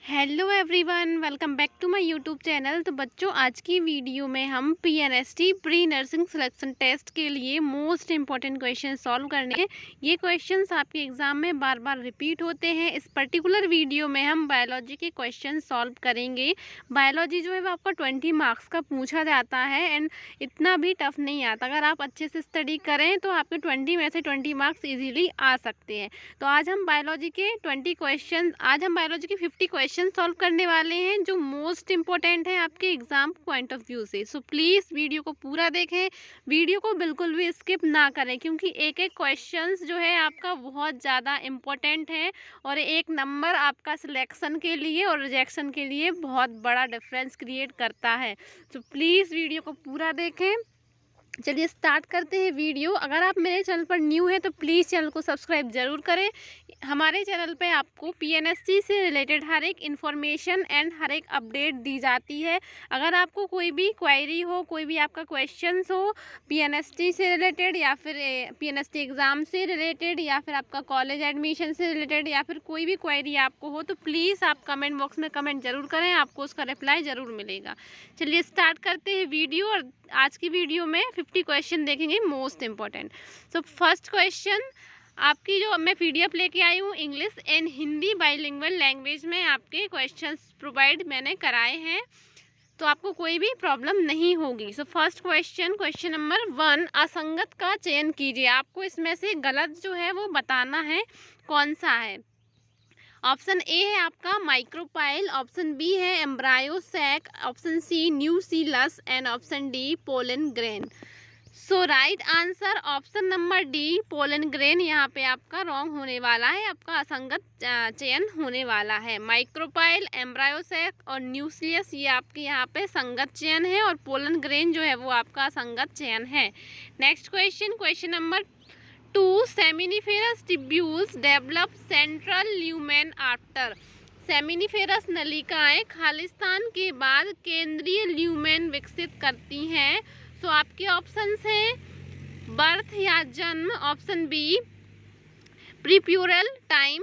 Hello everyone, welcome back to my YouTube channel. तो बच्चों, आज की वीडियो में हम PNST pre nursing selection test के लिए मोस्ट इंपॉर्टेंट क्वेश्चन सॉल्व करने हैं। ये क्वेश्चंस आपके एग्जाम में बार बार रिपीट होते हैं। इस पर्टिकुलर वीडियो में हम बायोलॉजी के क्वेश्चन सॉल्व करेंगे। बायोलॉजी जो है वो आपका 20 मार्क्स का पूछा जाता है एंड इतना भी टफ नहीं आता। अगर आप अच्छे से स्टडी करें तो आपके 20 में से 20 मार्क्स ईजिली आ सकते हैं। तो आज हम बायोलॉजी के 50 क्वेश्चन सॉल्व करने वाले हैं जो मोस्ट इंपॉर्टेंट है आपके एग्जाम पॉइंट ऑफ व्यू से। सो प्लीज़ वीडियो को पूरा देखें, वीडियो को बिल्कुल भी स्किप ना करें, क्योंकि एक एक क्वेश्चंस जो है आपका बहुत ज़्यादा इम्पोर्टेंट है और एक नंबर आपका सिलेक्शन के लिए और रिजेक्शन के लिए बहुत बड़ा डिफरेंस क्रिएट करता है। तो प्लीज़ वीडियो को पूरा देखें। चलिए स्टार्ट करते हैं वीडियो। अगर आप मेरे चैनल पर न्यू हैं तो प्लीज़ चैनल को सब्सक्राइब ज़रूर करें। हमारे चैनल पे आपको पीएनएसटी से रिलेटेड हर एक इन्फॉर्मेशन एंड हर एक अपडेट दी जाती है। अगर आपको कोई भी क्वेरी हो, कोई भी आपका क्वेश्चंस हो पीएनएसटी से रिलेटेड या फिर पीएनएसटी एग्ज़ाम से रिलेटेड या फिर आपका कॉलेज एडमिशन से रिलेटेड या फिर कोई भी क्वेरी आपको हो, तो प्लीज़ आप कमेंट बॉक्स में कमेंट ज़रूर करें, आपको उसका रिप्लाई ज़रूर मिलेगा। चलिए स्टार्ट करते हैं वीडियो। और आज की वीडियो में 50 क्वेश्चन देखेंगे most important. So first question, आपकी जो मैं पीडीएफ लेके आई हूँ English and Hindi bilingual language में आपके क्वेश्चंस प्रोवाइड मैंने कराए हैं, तो आपको कोई भी प्रॉब्लम नहीं होगी। So first question, question number 1, असंगत का चयन कीजिए। आपको इसमें से गलत जो है वो बताना है कौन सा है। ऑप्शन ए है आपका माइक्रोपाइल, ऑप्शन बी है embryo sac, option C nucellus and option D pollen grain. So right answer option number D pollen grain यहाँ पे आपका रॉन्ग होने वाला है, आपका असंगत चयन होने वाला है। माइक्रोपाइल, एम्ब्रायो सैक और न्यूक्लियस ये आपके यहाँ पे संगत चयन है और पोलन ग्रेन जो है वो आपका असंगत चयन है। Next question, question number 2, seminiferous tubules develop central lumen after. सेमिनिफेरस नलिकाएं खालिस्तान के बाद केंद्रीय ल्यूमेन विकसित करती हैं। सो आपके ऑप्शंस हैं बर्थ या जन्म, ऑप्शन बी प्रीप्यूरल टाइम,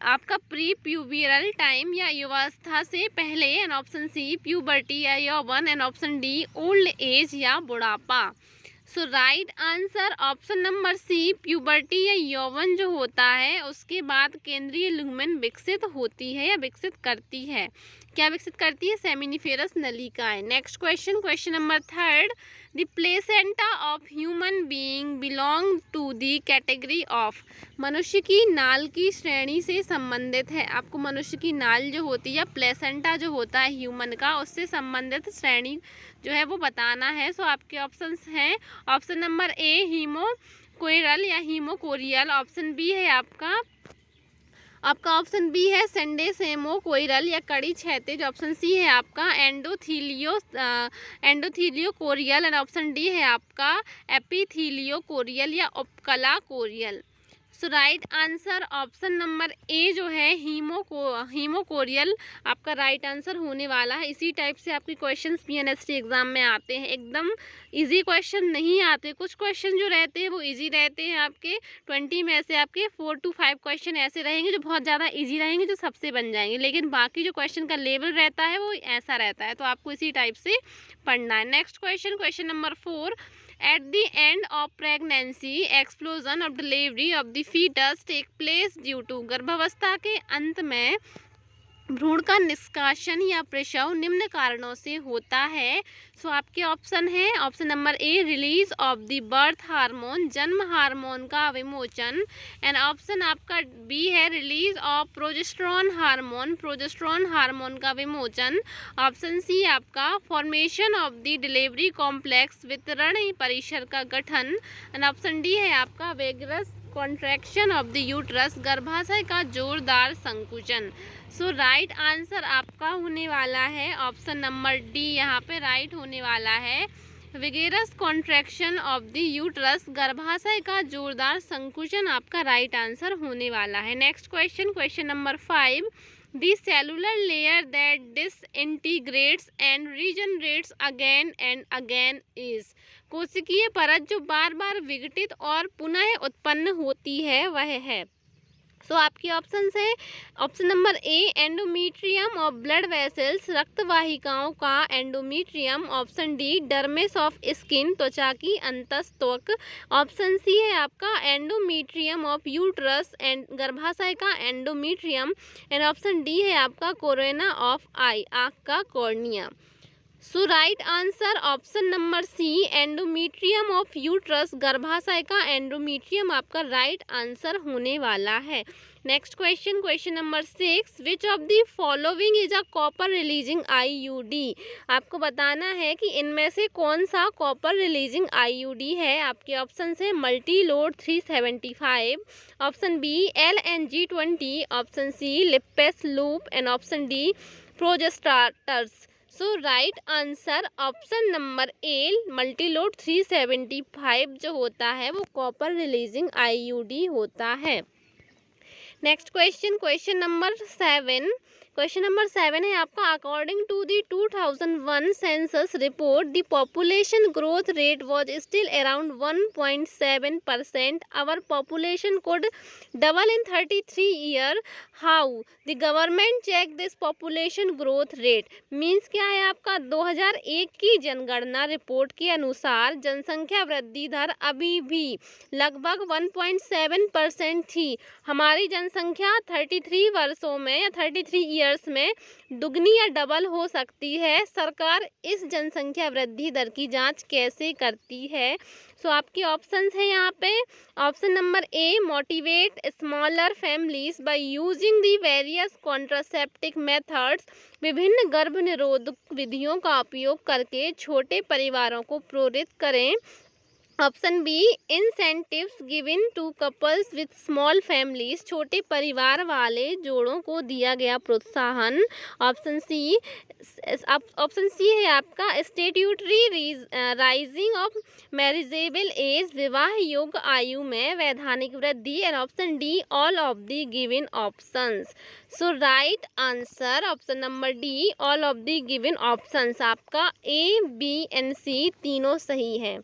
आपका प्री प्यूबियल टाइम या युवावस्था से पहले, एंड ऑप्शन सी प्यूबर्टी या यौवन, and option D old age या बुढ़ापा। So right answer option number C puberty या यौवन जो होता है उसके बाद केंद्रीय लुमेन विकसित होती है या विकसित करती है। क्या विकसित करती है? सेमिनिफेरस नलिकाएं। Next question, question number 3, the placenta of human being belong to the category of. मनुष्य की नाल की श्रेणी से संबंधित है। आपको मनुष्य की नाल जो होती है, प्लेसेंटा जो होता है ह्यूमन का, उससे संबंधित श्रेणी जो है वो बताना है। सो आपके ऑप्शंस हैं ऑप्शन नंबर ए हीमोकोरल या हीमोकोरियल, ऑप्शन बी है आपका ऑप्शन बी है सेंडेसेमोकोरल या कड़ी क्षैतिज, ऑप्शन सी है आपका एंडोथीलियोकोरियल एंड ऑप्शन डी है आपका एपिथीलियोकोरियल या उपकला कोरियल। सो राइट आंसर ऑप्शन नंबर ए जो है हीमोकोरियल आपका राइट आंसर होने वाला है। इसी टाइप से आपके क्वेश्चंस पीएनएसटी एग्जाम में आते हैं। एकदम इजी क्वेश्चन नहीं आते, कुछ क्वेश्चन जो रहते हैं वो इजी रहते हैं। आपके 20 में से आपके 4 to 5 क्वेश्चन ऐसे रहेंगे जो बहुत ज़्यादा इजी रहेंगे, जो सबसे बन जाएंगे, लेकिन बाकी जो क्वेश्चन का लेवल रहता है वो ऐसा रहता है। तो आपको इसी टाइप से पढ़ना है। Next question, question number 4, at the end of pregnancy explosion of delivery of the fetus take place due to। गर्भावस्था के अंत में भ्रूण का निष्कासन या प्रसव निम्न कारणों से होता है। सो आपके ऑप्शन है option number A release of the birth hormone, जन्म हार्मोन का विमोचन, एंड ऑप्शन आपका बी है release of progesterone hormone, progesterone hormone का विमोचन, ऑप्शन सी आपका formation of the delivery complex, वितरण परिसर का गठन, एंड ऑप्शन डी है आपका वेगरस कॉन्ट्रैक्शन ऑफ द यूट्रस, गर्भाशय का जोरदार संकुचन। सो राइट आंसर आपका होने वाला है ऑप्शन नंबर डी, यहाँ पे राइट होने वाला है विगेरस कॉन्ट्रैक्शन ऑफ द यूट्रस, गर्भाशय का जोरदार संकुचन आपका राइट आंसर होने वाला है। Next question, question number 5, the cellular layer that डिसइंटीग्रेट्स and regenerates again and again is. कोशिकीय परत जो बार बार विघटित और पुनः उत्पन्न होती है वह है। सो आपकी ऑप्शन है option number A endometrium of blood vessels, रक्त वाहिकाओं का endometrium. Option D dermis of skin, त्वचा की अंतस्त्वक। ऑप्शन सी है आपका एंडोमीट्रियम ऑफ यूट्रस एंड गर्भाशय का एंडोमीट्रियम। एंड ऑप्शन डी है आपका कोरोना ऑफ आई, आँख का cornea. So right answer option number C endometrium of uterus, गर्भाशय का एंडोमीट्रियम आपका राइट आंसर होने वाला है। Next question, question number 6, which of the following is a copper releasing IUD. आपको बताना है कि इनमें से कौन सा कॉपर रिलीजिंग आईयूडी है। आपके ऑप्शन है multi load 375, option B LNG20, option C Lippes loop and option D progestasert. So right answer option number A multiload 375 जो होता है वो कॉपर रिलीजिंग आईयूडी होता है। Next question, question number 7, question number 7 है आपका according to the 2001 census report the population growth rate was still around 1.7%, our population could double in 33 year, how the government check this population growth rate. Means क्या है आपका 2001 की जनगणना report के अनुसार जनसंख्या वृद्धि दर अभी भी लगभग 1.7% थी। हमारी जनसंख्या 33 वर्षों में या 33 ईयर्स में दुगनी या डबल हो सकती है। सरकार इस जनसंख्या वृद्धि दर की जांच कैसे करती है। सो आपके ऑप्शंस हैं यहाँ पे option number A motivate smaller families by using the various contraceptive methods, विभिन्न गर्भ निरोधक विधियों का उपयोग करके छोटे परिवारों को प्रेरित करें। Option B incentives given to couples with small families, छोटे परिवार वाले जोड़ों को दिया गया प्रोत्साहन। ऑप्शन सी है आपका statutory rising of marriageable age, विवाह योग्य आयु में वैधानिक वृद्धि। And option D all of the given options. So right answer option number D all of the given options. आपका ए बी एंड सी तीनों सही है।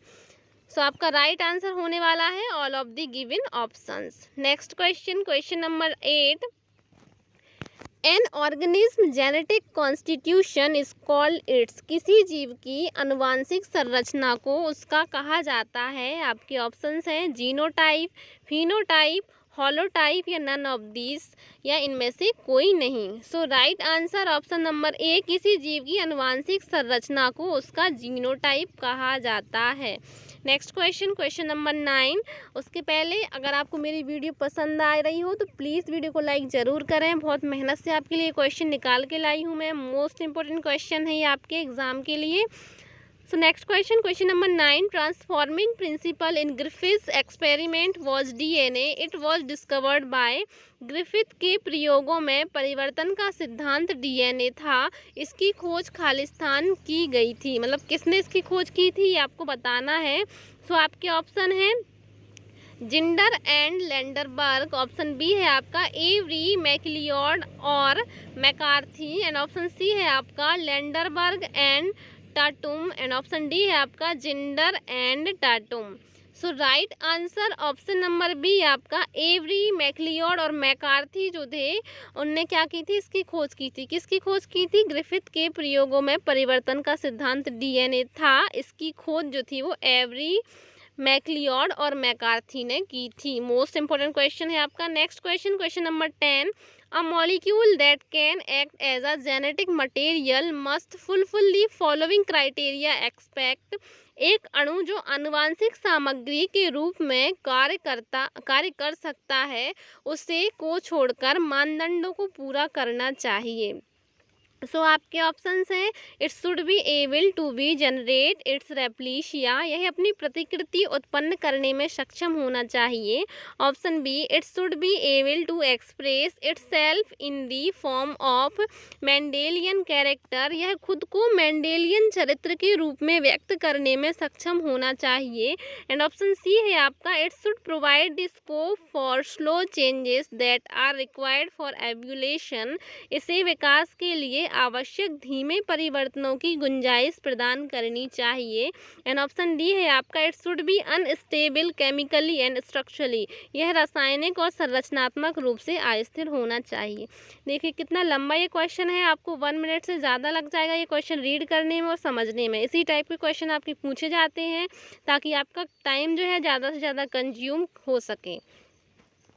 सो आपका राइट आंसर होने वाला है all of the given options. Next question, question number 8, an organism genetic constitution is called its, किसी जीव की अनुवांशिक संरचना को उसका कहा जाता है। आपके ऑप्शंस हैं जीनोटाइप, फिनोटाइप, हॉलोटाइप या नन ऑफ दीज या इनमें से कोई नहीं। So right answer option number A किसी जीव की अनुवांशिक संरचना को उसका जीनोटाइप कहा जाता है। नेक्स्ट क्वेश्चन, क्वेश्चन नंबर 9, उसके पहले अगर आपको मेरी वीडियो पसंद आ रही हो तो प्लीज़ वीडियो को लाइक ज़रूर करें। बहुत मेहनत से आपके लिए क्वेश्चन निकाल के लाई हूँ मैं, मोस्ट इंपॉर्टेंट क्वेश्चन है ये आपके एग्ज़ाम के लिए। So next question, question number 9, transforming principle in Griffiths experiment was DNA, it was discovered by. Griffith के प्रयोगों में परिवर्तन का सिद्धांत डीएनए था, इसकी खोज खालिस्तान की गई थी। मतलब किसने इसकी खोज की थी ये आपको बताना है। सो आपके ऑप्शन हैं Zinder and Lederberg, option B है आपका एवरी, मैकलियोड और मैकार्थी। एंड ऑप्शन सी है आपका Lederberg and Tatum. And option D है आपका Zinder and Tatum. So right answer option number B आपका एवरी, मैकलियोड और मैकार्थी जो थे उनने क्या की थी, इसकी खोज की थी। किसकी खोज की थी? ग्रिफिथ के प्रयोगों में परिवर्तन का सिद्धांत डीएनए था, इसकी खोज जो थी वो एवरी, मैकलियोड और मैकार्थी ने की थी। मोस्ट इंपॉर्टेंट क्वेश्चन है आपका। Next question, question number 10, a molecule that can act as a genetic material must fulfil the following criteria except, एक अणु जो आनुवांशिक सामग्री के रूप में कार्य कर सकता है उसे को छोड़कर मानदंडों को पूरा करना चाहिए। सो आपके ऑप्शंस हैं it should be able to be generate its replica, यह अपनी प्रतिकृति उत्पन्न करने में सक्षम होना चाहिए। Option B it should be able to express itself in the form of Mendelian character, यह खुद को मेंडेलियन चरित्र के रूप में व्यक्त करने में सक्षम होना चाहिए। एंड ऑप्शन सी है आपका it should provide the scope for slow changes that are required for evolution, इसे विकास के लिए आवश्यक धीमे परिवर्तनों की गुंजाइश प्रदान करनी चाहिए। एंड ऑप्शन डी है आपका it should be unstable chemically and structurally, यह रासायनिक और संरचनात्मक रूप से अस्थिर होना चाहिए। देखिए कितना लंबा ये क्वेश्चन है, आपको 1 मिनट से ज़्यादा लग जाएगा ये क्वेश्चन रीड करने में और समझने में। इसी टाइप के क्वेश्चन आपके पूछे जाते हैं ताकि आपका टाइम जो है ज़्यादा से ज़्यादा कंज्यूम हो सके।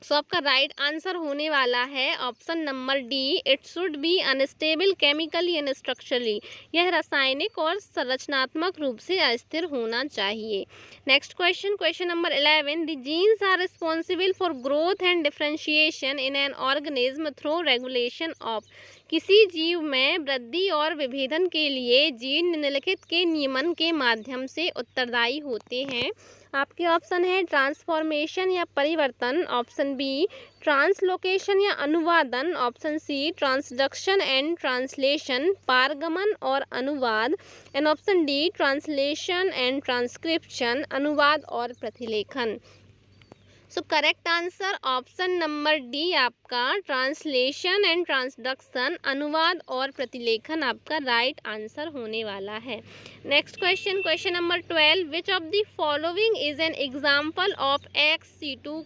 सो आपका राइट आंसर होने वाला है option number D, it should be unstable chemically and structurally, यह रासायनिक और संरचनात्मक रूप से अस्थिर होना चाहिए। Next question, question number 11, the genes are responsible for growth and differentiation in an organism through regulation of, किसी जीव में वृद्धि और विभेदन के लिए जीन निम्नलिखित के नियमन के माध्यम से उत्तरदायी होते हैं। आपके ऑप्शन है ट्रांसफॉर्मेशन या परिवर्तन, ऑप्शन बी ट्रांसलोकेशन या अनुवादन, option C transduction and translation, पारगमन और अनुवाद, and option D translation and transcription, अनुवाद और प्रतिलेखन। So correct answer option number D आपका ट्रांसलेशन एंड ट्रांसडक्शन, अनुवाद और प्रतिलेखन आपका राइट आंसर होने वाला है। Next question, question number 12, which of the following is an example of ex-situ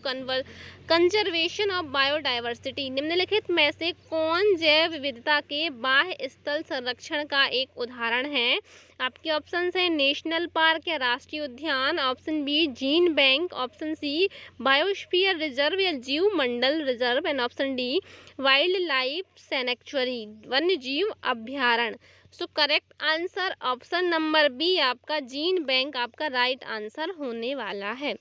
conservation of biodiversity, निम्नलिखित में से कौन जैव विविधता के बाह्य स्थल संरक्षण का एक उदाहरण है। आपके ऑप्शन है नेशनल पार्क या राष्ट्रीय उद्यान, option B gene bank, option C biosphere reserve या जीव मंडल reserve, and option D wildlife sanctuary, वन्य जीव अभ्यारण्य। So correct answer option number B आपका जीन बैंक आपका राइट आंसर होने वाला है।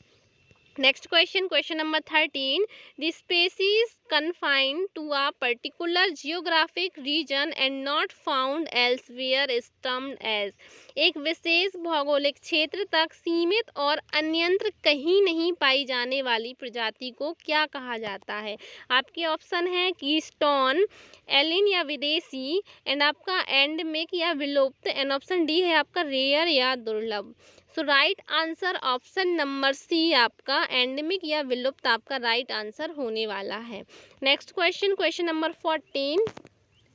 Next question, question number 13, the species confined to a particular geographic region and not found elsewhere is termed as, एक विशेष भौगोलिक क्षेत्र तक सीमित और अन्यत्र कहीं नहीं पाई जाने वाली प्रजाति को क्या कहा जाता है। आपके ऑप्शन है कीस्टोन, एलिन या विदेशी, एंड आपका एंडेमिक या विलुप्त, एंड ऑप्शन डी है आपका रेयर या दुर्लभ। So right answer option number C आपका एंडेमिक या विलुप्त आपका राइट आंसर होने वाला है। Next question, question number 14,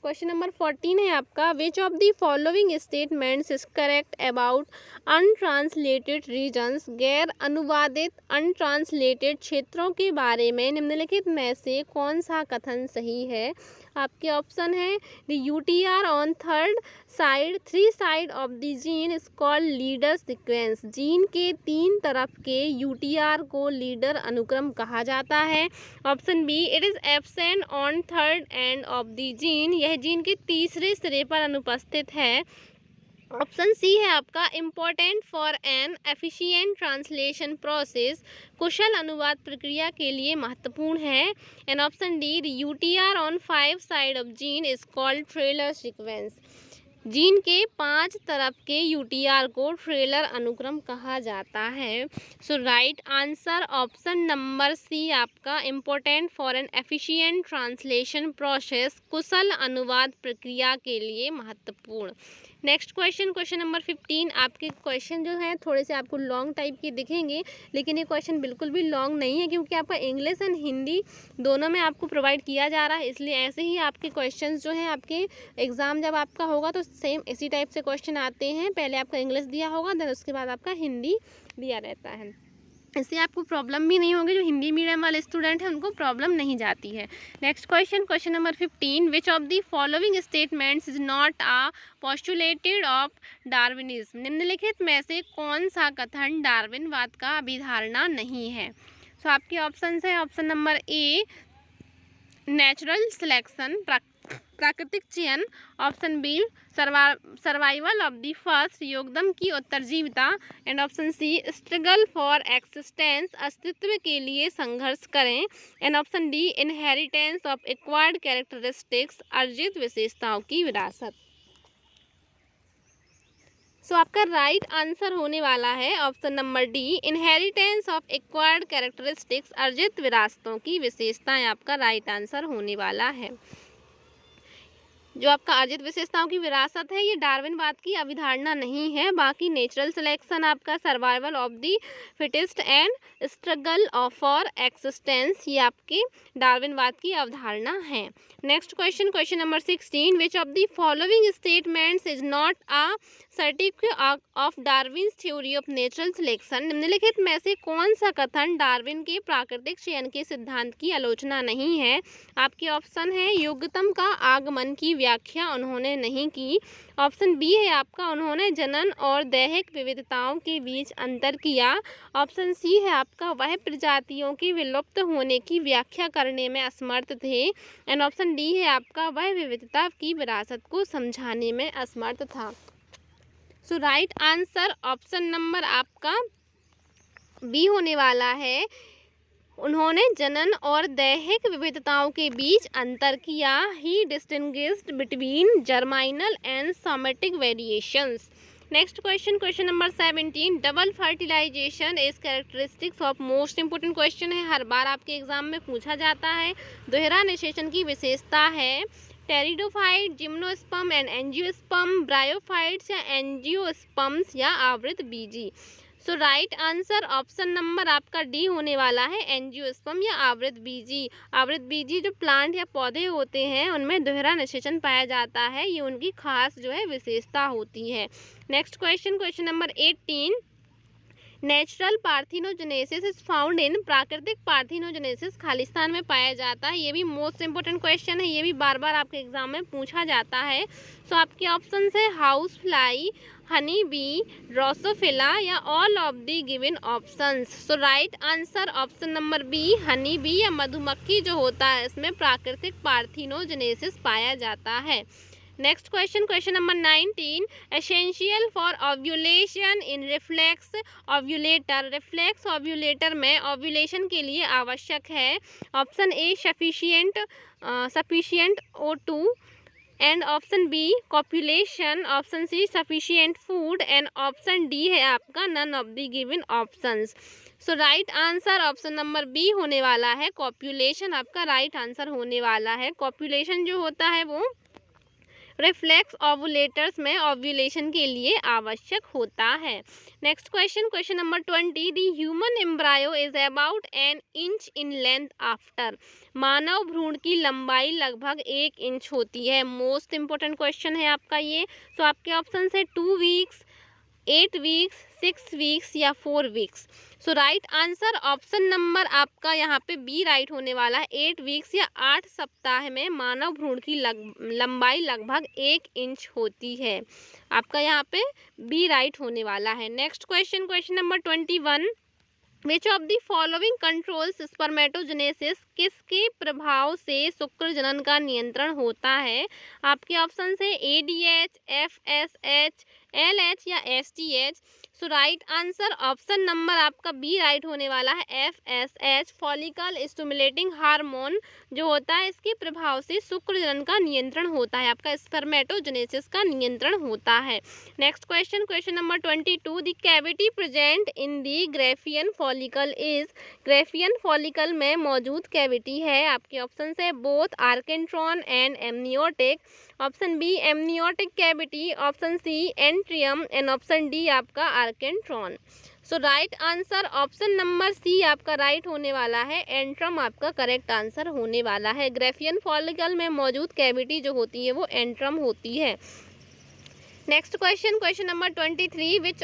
question number 14 है आपका, which of the following statements is correct about untranslated regions, गैर अनुवादित अनट्रांसलेटेड क्षेत्रों के बारे में निम्नलिखित में से कौन सा कथन सही है। आपके ऑप्शन है the UTR on three side of the gene is called leader sequence, gene के 3 तरफ के यूटीआर को लीडर अनुक्रम कहा जाता है। Option B it is absent on third end of the gene, यह जीन के तीसरे सिरे पर अनुपस्थित है। ऑप्शन सी है आपका important for an efficient translation process, कुशल अनुवाद प्रक्रिया के लिए महत्वपूर्ण है। And option D the UTR on 5 side of gene is called trailer sequence, gene के 5 तरफ के यूटीआर को ट्रेलर अनुक्रम कहा जाता है। So right answer option number C आपका important for an efficient translation process, कुशल अनुवाद प्रक्रिया के लिए महत्वपूर्ण। नेक्स्ट क्वेश्चन, क्वेश्चन नंबर 15, आपके क्वेश्चन जो है थोड़े से आपको लॉन्ग टाइप के दिखेंगे, लेकिन ये क्वेश्चन बिल्कुल भी लॉन्ग नहीं है क्योंकि आपका इंग्लिश एंड हिंदी दोनों में आपको प्रोवाइड किया जा रहा है, इसलिए ऐसे ही आपके क्वेश्चंस जो हैं आपके एग्ज़ाम जब आपका होगा तो सेम इसी टाइप से क्वेश्चन आते हैं। पहले आपका इंग्लिश दिया होगा, देन उसके बाद आपका हिंदी दिया रहता है, इससे आपको प्रॉब्लम भी नहीं होगी। जो हिंदी मीडियम वाले स्टूडेंट हैं उनको प्रॉब्लम नहीं जाती है। Next question, question number 15, which of the following statements is not a postulated of Darwinism, निम्नलिखित में से कौन सा कथन डार्विनवाद का अभिधारणा नहीं है। सो आपके ऑप्शन है option number A natural selection, प्राकृतिक चयन, option B survival of the first, योगदम की उत्तरजीविता, and option C struggle for existence, अस्तित्व के लिए संघर्ष करें, and option D inheritance of acquired characteristics, अर्जित विशेषताओं की विरासत। सो आपका राइट आंसर होने वाला है option number D inheritance of acquired characteristics, अर्जित विरासतों की विशेषताएं आपका राइट आंसर होने वाला है। जो आपका अर्जित विशेषताओं की विरासत है, ये डार्विनवाद की अवधारणा नहीं है। बाकी नेचुरल सिलेक्शन, आपका survival of the fittest and struggle of for existence, ये आपके डार्विनवाद की अवधारणा है। Next question, question number 16, which of the following statements is not a certificate of Darwin's theory of natural selection. निम्नलिखित में से कौन सा कथन डार्विन के प्राकृतिक चयन के सिद्धांत की आलोचना नहीं है? आपके ऑप्शन है, योग्यतम का आगमन की व्याख्या उन्होंने नहीं की। ऑप्शन बी है आपका, उन्होंने जनन और दैहिक विविधताओं के बीच अंतर किया। ऑप्शन सी है आपका, वह प्रजातियों के विलुप्त होने की व्याख्या करने में असमर्थ थे। एंड ऑप्शन डी है आपका, वह विविधता की विरासत को समझाने में असमर्थ था। So right answer option number आपका बी होने वाला है, उन्होंने जनन और दैहिक विविधताओं के बीच अंतर किया। He distinguished between germinal and somatic variations. Next question, question number 17, double fertilization is characteristics of, most important question है, हर बार आपके एग्जाम में पूछा जाता है। दोहरा निषेचन की विशेषता है। Pteridophyte, gymnosperm and angiosperm, bryophytes या एंजियोस्पर्म्स या आवृत बीजी। सो राइट आंसर ऑप्शन नंबर आपका डी होने वाला है, एंजियोस्पर्म या आवृत बीजी। आवृत बीजी जो प्लांट या पौधे होते हैं उनमें दोहरा निषेचन पाया जाता है, ये उनकी खास जो है विशेषता होती है। Next question, question number 18, natural parthenogenesis is found in, प्राकृतिक पार्थिनोजेनेसिस खालिस्तान में पाया जाता है। ये भी मोस्ट इंपोर्टेंट क्वेश्चन है, ये भी बार बार आपके एग्जाम में पूछा जाता है। सो आपके ऑप्शन है, house fly, honey bee, drosophila या all of the given options. So right answer option number B, honey bee या मधुमक्खी जो होता है इसमें प्राकृतिक पार्थिनोजेनेसिस पाया जाता है। Next question, question number 19, essential for ovulation in reflex ovulator, reflex ovulator में ओव्यूलेशन के लिए आवश्यक है। Option A sufficient O2 and option B copulation, option C sufficient food and option D है आपका none of the given options. So right answer option number B होने वाला है, कॉपुलेशन आपका राइट आंसर होने वाला है। कॉपुलेशन जो होता है वो रिफ्लेक्स ओवुलेटर्स में ओव्यूलेशन के लिए आवश्यक होता है। Next question, question number 20, the human embryo is about an inch in length after, मानव भ्रूण की लंबाई लगभग 1 इंच होती है। मोस्ट इंपोर्टेंट क्वेश्चन है आपका ये। सो आपके ऑप्शन है 2 वीक्स, 8 वीक्स, 6 वीक्स या 4 वीक्स। सो राइट आंसर ऑप्शन नंबर आपका यहाँ पे बी राइट होने वाला है, 8 वीक्स या 8 सप्ताह में मानव भ्रूण की लंबाई लगभग 1 इंच होती है। आपका यहाँ पे बी राइट होने वाला है। Next question, question number 21, which of the following controls spermatogenesis, किसके प्रभाव से शुक्र जनन का नियंत्रण होता है? आपके ऑप्शन है ADH, FSH, LH या STH। सो राइट आंसर ऑप्शन नंबर आपका बी राइट होने वाला है, FSH, फॉलिकल स्टिमुलेटिंग हार्मोन जो होता है इसके प्रभाव से शुक्र जनन का नियंत्रण होता है, आपका स्पर्मेटोजेनेसिस का नियंत्रण होता है। Next question, question number 22, the cavity present in the Graafian follicle is, Graafian follicle में मौजूद कैविटी है। आपके ऑप्शन है both archenteron and amniotic, option B amniotic cavity, option C antrum and option D आपका archenteron. So right answer option number C आपका right होने वाला है, एंट्रम आपका करेक्ट आंसर होने वाला है। ग्रेफियन फॉलिकल में मौजूद कैविटी जो होती है वो एंट्रम होती है। Next question, question number 23, which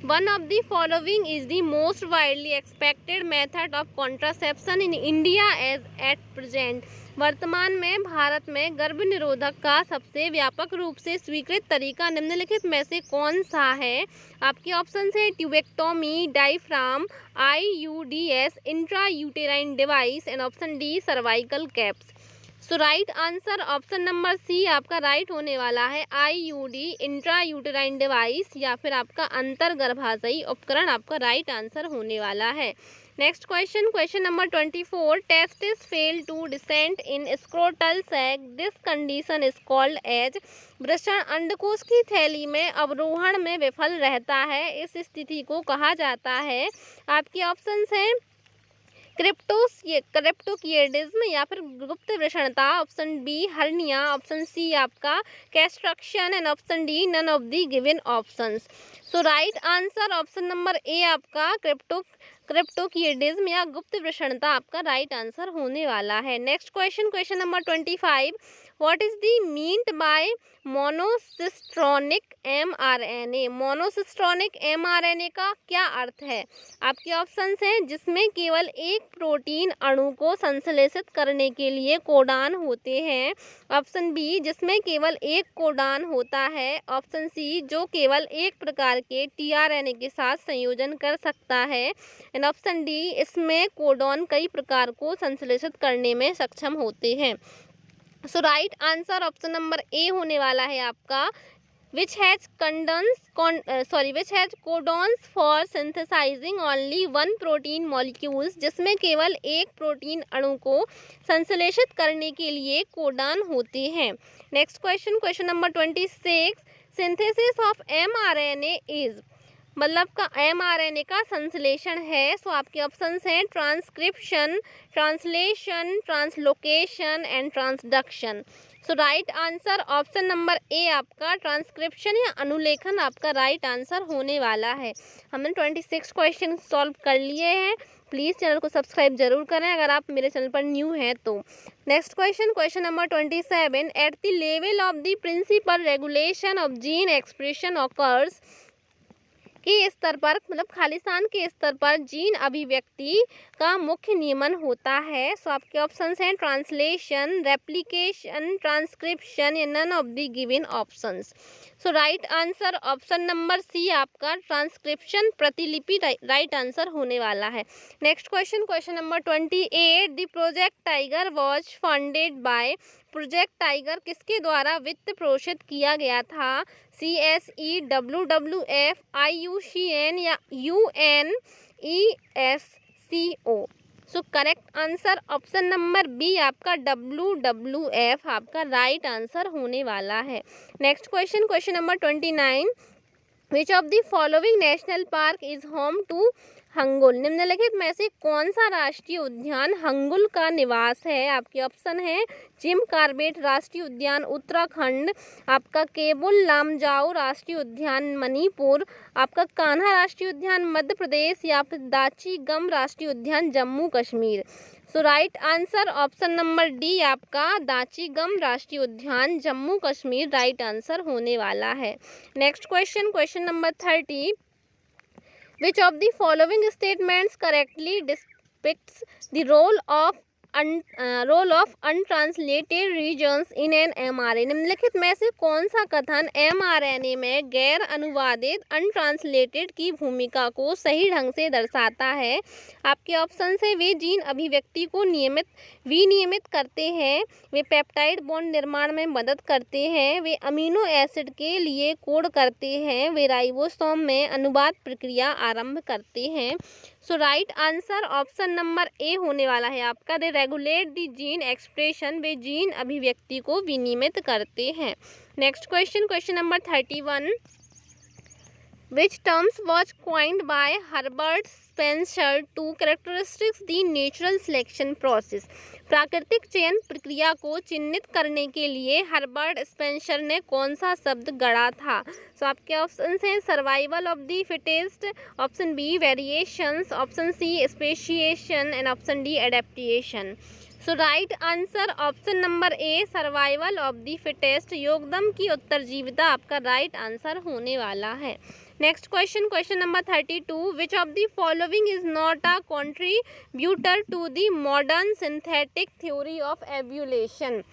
one of the following is the most widely expected method of contraception in India as at present, वर्तमान में भारत में गर्भ निरोधक का सबसे व्यापक रूप से स्वीकृत तरीका निम्नलिखित में से कौन सा है? आपके ऑप्शन है tubectomy, diaphragm, IUDS, intra uterine device and option D cervical caps. So right answer option number C आपका राइट होने वाला है, IUD, इंट्रा यूटेराइन डिवाइस या फिर आपका अंतर गर्भाशयी उपकरण आपका राइट आंसर होने वाला है। Next question, question number 24, testis fail to descent in scrotal sac, this condition is called as, वृषण अंडकोश की थैली में अवरोहण में विफल रहता है, इस स्थिति को कहा जाता है। आपके ऑप्शंस हैं क्रिप्टोकियडिज्म या फिर गुप्त वृषणता, option B hernia, option C आपका castration and option D none of the given options. So right answer option number A आपका क्रिप्टोकियडिज्म या गुप्त वृषणता आपका राइट आंसर होने वाला है। Next question, question number 25, what is the meant by monocistronic mRNA? Monocistronic mRNA का क्या अर्थ है? आपके ऑप्शंस हैं जिसमें केवल एक प्रोटीन अणु को संश्लेषित करने के लिए कोडान होते हैं, ऑप्शन बी जिसमें केवल एक कोडान होता है, ऑप्शन सी जो केवल एक प्रकार के tRNA के साथ संयोजन कर सकता है, एंड ऑप्शन डी इसमें कोडॉन कई प्रकार को संश्लेषित करने में सक्षम होते हैं। So right answer option number A होने वाला है आपका which has codons for synthesizing only one protein molecules, जिसमें केवल एक प्रोटीन अणु को संश्लेषित करने के लिए कोडान होते हैं। Next question, question number 26, synthesis of mRNA is, मतलब का mRNA का संश्लेषण है। सो आपके ऑप्शंस हैं transcription, translation, translocation and transduction. So right answer option number A आपका ट्रांसक्रिप्शन या अनुलेखन आपका राइट आंसर होने वाला है। हमने 26 क्वेश्चन सॉल्व कर लिए हैं। प्लीज़ चैनल को सब्सक्राइब जरूर करें अगर आप मेरे चैनल पर न्यू हैं तो। Next question, question number 27, at the level of the principal regulation of gene expression occurs, के स्तर पर, मतलब खालिस्तान के स्तर पर जीन अभिव्यक्ति का मुख्य नियमन होता है। सो आपके ऑप्शंस हैं ट्रांसलेशन, रेप्लिकेशन, ट्रांसक्रिप्शन या none of the given options. So right answer option number C आपका ट्रांसक्रिप्शन, प्रतिलिपि राइट आंसर होने वाला है। Next question, question number 28, the Project Tiger was funded by, Project Tiger किसके द्वारा वित्त पोषित किया गया था? CSE, WWF, IUCN या UNESCO। So correct answer option number B आपका WWF आपका राइट आंसर होने वाला है। Next question, question number 29, which of the following national park is home to hangul? निम्नलिखित में से कौन सा राष्ट्रीय उद्यान हंगुल का निवास है? आपके ऑप्शन है जिम कॉर्बेट राष्ट्रीय उद्यान उत्तराखंड, आपका केबुल लामजाओ राष्ट्रीय उद्यान मणिपुर, आपका कान्हा राष्ट्रीय उद्यान मध्य प्रदेश या फिर दाची गम राष्ट्रीय उद्यान Jammu Kashmir. So right answer option number D आपका दाची गम राष्ट्रीय उद्यान जम्मू कश्मीर राइट आंसर होने वाला है। Next question, question number 30, which of the following statements correctly depicts the role of untranslated regions in an mRNA? निम्नलिखित में से कौन सा कथन mRNA में गैर अनुवादित अनट्रांसलेटेड की भूमिका को सही ढंग से दर्शाता है? आपके ऑप्शन से वे जीन अभिव्यक्ति को विनियमित करते हैं, वे पेप्टाइड बॉन्ड निर्माण में मदद करते हैं, वे अमीनो एसिड के लिए कोड करते हैं, वे राइबोसोम में अनुवाद प्रक्रिया आरंभ करते हैं। So right answer option number A होने वाला है आपका they regulate the gene expression, वे जीन अभिव्यक्ति को विनियमित करते हैं। Next question, question number 31, which terms was coined by Herbert Spencer to characteristics the natural selection process? प्राकृतिक चयन प्रक्रिया को चिन्हित करने के लिए हर्बर्ट स्पेंसर ने कौन सा शब्द गढ़ा था? सो आपके ऑप्शन हैं survival of the fittest, option B variations, option C speciation and option D adaptation. So right answer option number A survival of the fittest, योगदम की उत्तरजीविता आपका राइट आंसर होने वाला है। Next question, question number 32, which of the following is not a contributor to the modern synthetic theory of evolution?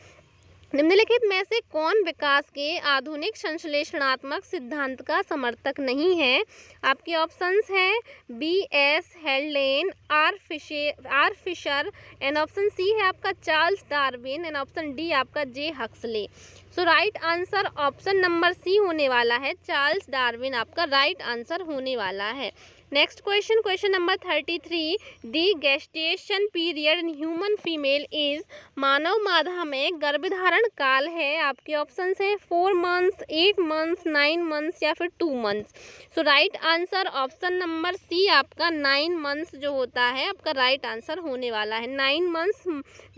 निम्नलिखित में से कौन विकास के आधुनिक संश्लेषणात्मक सिद्धांत का समर्थक नहीं है? आपके ऑप्शंस हैं B.S. Haldane, R Fisher and option C है आपका Charles Darwin and option D आपका J. Huxley. So right answer option number C होने वाला है, चार्ल्स डार्विन आपका राइट आंसर होने वाला है। Next question, question number 33, the gestation period in human female is, मानव मादा में गर्भधारण काल है, आपके ऑप्शन है 4 मंथ्स, 8 मंथ्स, 9 मंथ्स या फिर 2 months. So right answer option number C आपका 9 मंथ्स जो होता है आपका राइट आंसर होने वाला है। 9 मंथ्स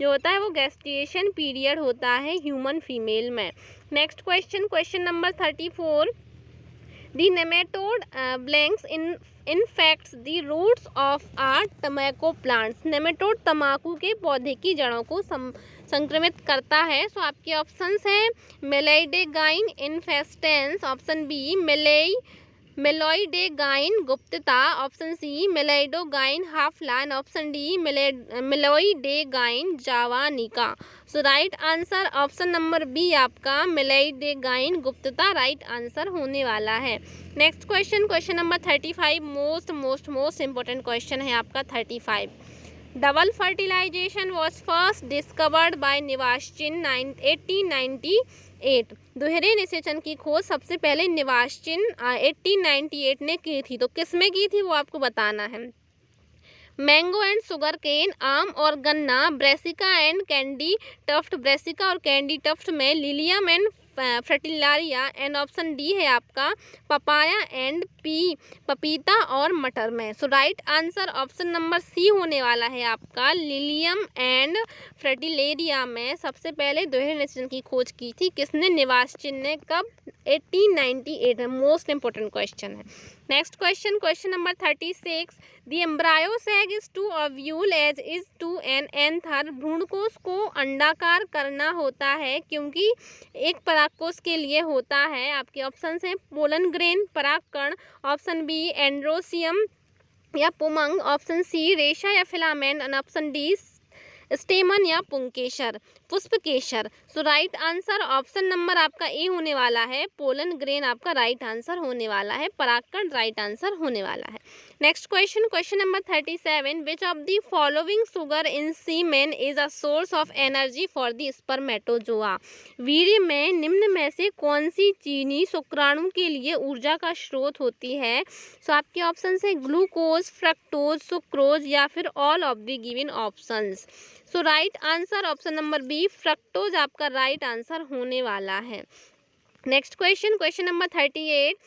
जो होता है वो गेस्टेशन पीरियड होता है ह्यूमन फीमेल में। Next question, question number 34, the nematode blanks infects the roots of a tobacco plants, nematode तम्बाकू के पौधे की जड़ों को संक्रमित करता है। सो आपके ऑप्शंस हैं मेलाइडेगाइन इन्फेस्टेंस, ऑप्शन बी मेलॉइडेगाइन गुप्तता, option C Meloidogyne hapla and option D Meloidogyne javanica. So right answer option number B आपका मेलॉइडेगाइन गुप्तता राइट आंसर होने वाला है। Next question, question number 35, most important question है आपका 35। Double fertilization was first discovered by Nawaschin 1898। दोहरे निषेचन की खोज सबसे पहले निवाश्चिन 1898 ने की थी, तो किस में की थी वो आपको बताना है। मैंगो एंड शुगर केन, आम और गन्ना, Brassica and candytuft, Brassica और कैंडी टफ्ट में, Lilium and Fritillaria and option D है आपका पपाया एंड पपीता और मटर में। So right answer option number C होने वाला है आपका लिलियम एंड फ्रटिलेरिया में सबसे पहले दोहरे निषेचन की खोज की थी किसने, निवाश्चिन ने, कब, 1898 में। मोस्ट इंपोर्टेंट क्वेश्चन है। Next question, question number 36, the embryo sac is to ovule as is to an anther, भ्रूणकोश को अंडाकार करना होता है क्योंकि एक परागकोश के लिए होता है। आपके ऑप्शन हैं पोलन ग्रेन परागकण, ऑप्शन बी एंड्रोसियम या पुमंग, ऑप्शन सी रेशा या filament and option D stamen या पुष्पकेशर। So right answer option number आपका ए होने वाला है, पोलन ग्रेन आपका राइट आंसर होने वाला है, परागकण राइट आंसर होने वाला है। Next question, question number 37, which of the following sugar in semen is a source of energy for the spermatozoa, वीर्य में निम्न में से कौन सी चीनी शुक्राणु के लिए ऊर्जा का स्रोत होती है। सो आपके ऑप्शन है ग्लूकोज, फ्रक्टोज, सुक्रोज या फिर all of the given options. So right answer option number B fructose आपका राइट आंसर होने वाला है। Next question, question number 38,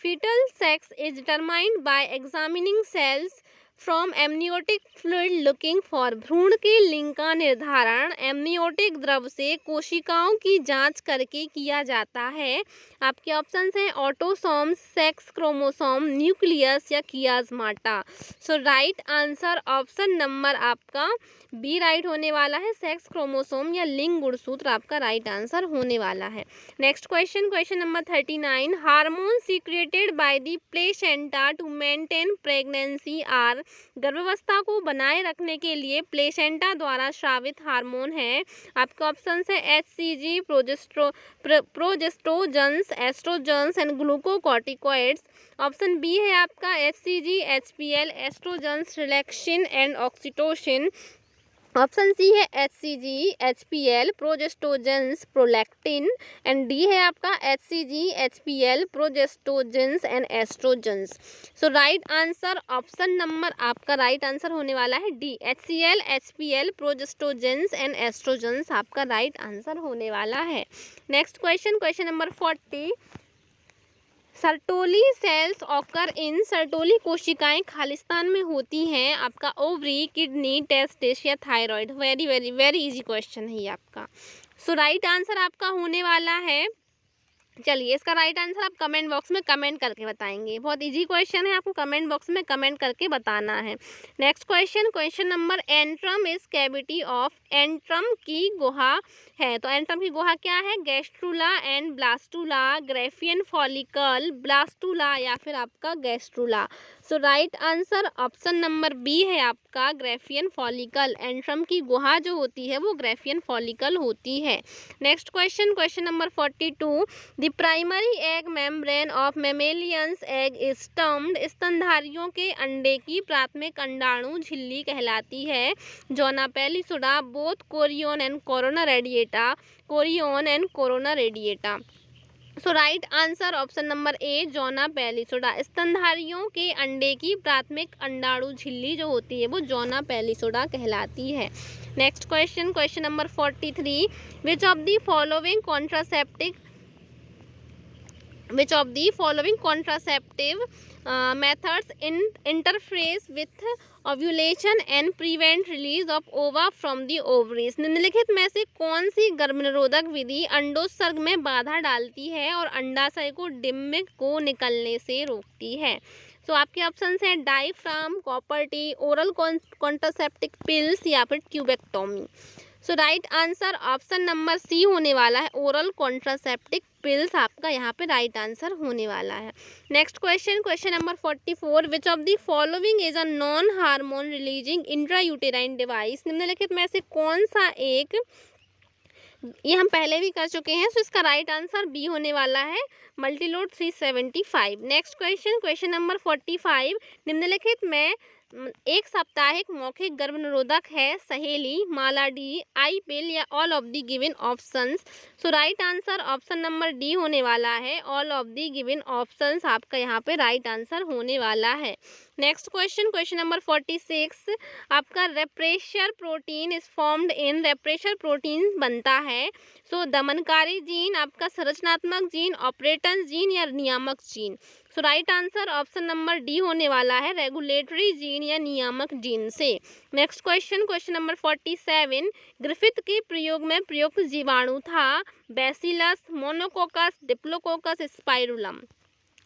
fetal sex is determined by examining cells from amniotic fluid looking for, भ्रूण के लिंग का निर्धारण एमनियोटिक द्रव से कोशिकाओं की जांच करके किया जाता है। आपके ऑप्शंस हैं ऑटोसोम, सेक्स क्रोमोसोम, न्यूक्लियस या कियाज्माटा। सो राइट आंसर ऑप्शन नंबर आपका बी राइट होने वाला है, सेक्स क्रोमोसोम या लिंग गुणसूत्र आपका राइट आंसर होने वाला है। Next question, question number 39, hormone secreted by the placenta to maintain pregnancy are, गर्भावस्था को बनाए रखने के लिए प्लेसेंटा द्वारा स्रावित हार्मोन है। आपके ऑप्शन है HCG, progestogens, estrogens and glucocorticoids. Option B है आपका HCG, HPL, estrogens, relaxin and oxytocin. Option C है HCG, HPL, progestogens, prolactin and D है आपका HCG, HPL, progestogens and estrogens. So right answer option number आपका right answer होने वाला है D, HCL, HPL, progestogens and estrogens आपका right answer होने वाला है। Next question, question number 40, Sertoli cells occur in, Sertoli कोशिकाएं खालिस्तान में होती हैं आपका ओवरी, किडनी, टेस्टिस या thyroid. Very very very easy question है ये आपका। सो राइट आंसर आपका होने वाला है, चलिए इसका राइट आंसर आप कमेंट बॉक्स में कमेंट करके बताएंगे। बहुत इजी क्वेश्चन है, आपको कमेंट बॉक्स में कमेंट करके बताना है। Next question, question number, antrum is cavity of, antrum की गुहा है, तो एंट्रम की गुहा क्या है, gastrula and blastula, Graafian follicle, blastula या फिर आपका gastrula. So right answer option number B है आपका ग्रेफियन फॉलिकल। एंट्रम की गुहा जो होती है वो ग्रेफियन फॉलिकल होती है। Next question, question number 42, the primary egg membrane of mammalians egg is termed. स्तनधारियों के अंडे की प्राथमिक अंडाणु झिल्ली कहलाती है। Zona pellucida, both chorion and corona radiata, chorion and corona radiata. So right answer option number A zona pellucida. स्तनधारियों के अंडे की प्राथमिक अंडाणु झिल्ली जो होती है वो जोना पेलिसुडा कहलाती है। Next question, question number 43, which of the following contraceptive methods interferes with ovulation and prevent release of ova from the ovaries। निम्नलिखित में से कौन सी गर्भनिरोधक विधि अंडोत्सर्ग में बाधा डालती है और अंडाशय को डिम्ब को निकलने से रोकती है? सो आपके ऑप्शन हैं diaphragm, copper T, oral contraceptive pills या फिर tubectomy. So right answer option number C होने वाला है, ओरल कॉन्ट्रासेप्टिव पिल्स आपका यहाँ पे राइट आंसर होने वाला है। Next question, question number 44, which of the following is a non hormone releasing intrauterine device. निम्नलिखित में से कौन सा एक, ये हम पहले भी कर चुके हैं, सो इसका राइट आंसर बी होने वाला है, Multiload 375। Next question, question number 45, निम्नलिखित में एक साप्ताहिक मौखिक गर्भनिरोधक है सहेली, माला डी, आई पिल या all of the given options. So right answer option number D होने वाला है, all of the given options आपका यहाँ पे राइट आंसर होने वाला है। नेक्स्ट क्वेश्चन, क्वेश्चन नंबर 46, आपका repressor protein is formed in, repressor protein बनता है सो दमनकारी जीन, आपका संरचनात्मक जीन, ऑपरेटन जीन या नियामक जीन। So right answer option number D होने वाला है, रेगुलेटरी जीन या नियामक जीन से। Next question, question number 47, Griffith के प्रयोग में प्रयुक्त जीवाणु था Bacillus, Monococcus, Diplococcus, Spirillum.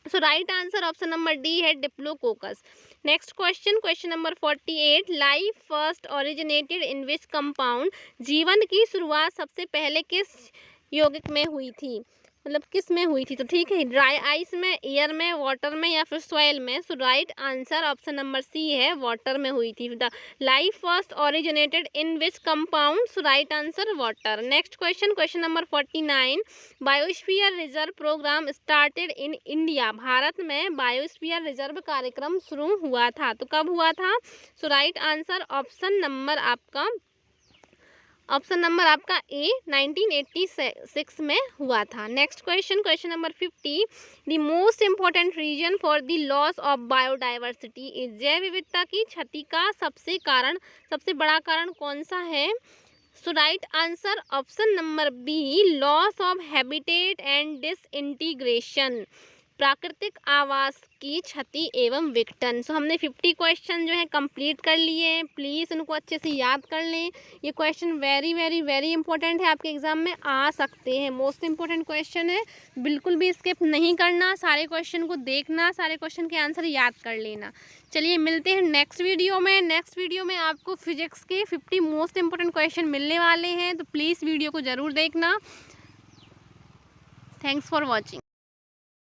So right answer option number D है, Diplococcus. Next question, question number 48, life first originated in which compound. जीवन की शुरुआत सबसे पहले किस यौगिक में हुई थी, मतलब किस में हुई थी? तो ठीक है, ड्राई आइस में, एयर में, वाटर में या फिर सॉइल में। So right answer option number C है, वाटर में हुई थी। The life first originated in which compound. So right answer water. Next question, question number 49, biosphere reserve program started in India. Bharat में बायोस्फीयर रिजर्व कार्यक्रम शुरू हुआ था, तो कब हुआ था? So right answer option number आपका ए 1986 में हुआ था। Next question, question number 50, the most important reason for the loss of biodiversity is. जैव विविधता की क्षति का सबसे बड़ा कारण कौन सा है? So right answer option number B, loss of habitat and disintegration, प्राकृतिक आवास की क्षति एवं विघटन। सो हमने 50 क्वेश्चन जो है कंप्लीट कर लिए हैं। प्लीज़ इनको अच्छे से याद कर लें। ये question very very very important है, आपके एग्जाम में आ सकते हैं, मोस्ट इंपॉर्टेंट क्वेश्चन है, बिल्कुल भी स्किप नहीं करना, सारे क्वेश्चन को देखना, सारे क्वेश्चन के आंसर याद कर लेना। चलिए मिलते हैं नेक्स्ट वीडियो में। नेक्स्ट वीडियो में आपको फिजिक्स के 50 मोस्ट इंपॉर्टेंट क्वेश्चन मिलने वाले हैं, तो प्लीज़ वीडियो को ज़रूर देखना। Thanks for watching.